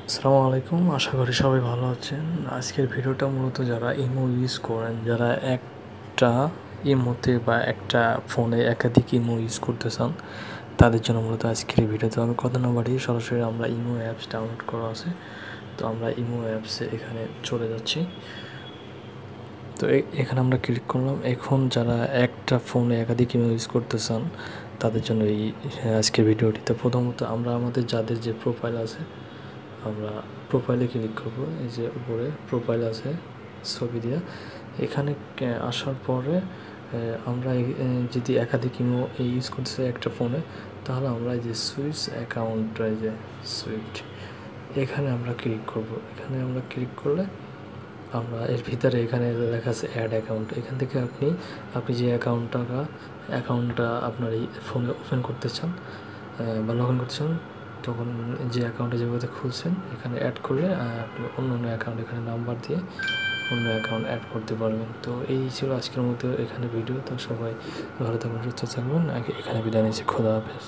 আসসালামু আলাইকুম, আশা করি সবাই ভালো আছেন। আজকের ভিডিওটা মূলত যারা ইমো ইউজ করেন, যারা একটা ইমোতে বা একটা ফোনে একাধিক ইমো ইউজ করতে চান, তাদের জন্য মূলত আজকের এই ভিডিও। তো আমি কথা না বাড়িয়ে সরাসরি আমরা ইমো অ্যাপস ডাউনলোড করা আছে, তো আমরা ইমো অ্যাপসে এখানে চলে যাচ্ছি। তো এখানে আমরা ক্লিক করলাম। এখন যারা একটা ফোনে একাধিক ইমো ইউজ করতে চান, তাদের জন্য এই আজকের ভিডিওটি। তো প্রথমত আমরা আমাদের যাদের যে প্রোফাইল আছে, আমরা প্রোফাইলে ক্লিক করব। এই যে উপরে প্রোফাইল আছে ছবি দেওয়া, এখানে আসার পরে আমরা যদি একাধিক ইমো ইউজ করতেছি একটা ফোনে, তাহলে আমরা এই যে সুইচ অ্যাকাউন্ট, এই যে সুইচ, এখানে আমরা ক্লিক করব। এখানে আমরা ক্লিক করলে আমরা এর ভিতরে এখানে লেখা আছে অ্যাড অ্যাকাউন্ট। এখান থেকে আপনি যে অ্যাকাউন্টটা আপনার এই ফোনে ওপেন করতে চান বা লগ ইন করতে চান, তখন যে অ্যাকাউন্টে যেভাবে খুলছেন এখানে অ্যাড করলে আপনি অন্য অ্যাকাউন্ট, এখানে নাম্বার দিয়ে অন্য অ্যাকাউন্ট অ্যাড করতে পারবেন। তো এই ছিল আজকের মতো এখানে ভিডিও। তো সবাই ভালো থাকবেন, সুস্থ থাকবেন। এখানে বিদায় নিচ্ছি। খোদা হাফেজ।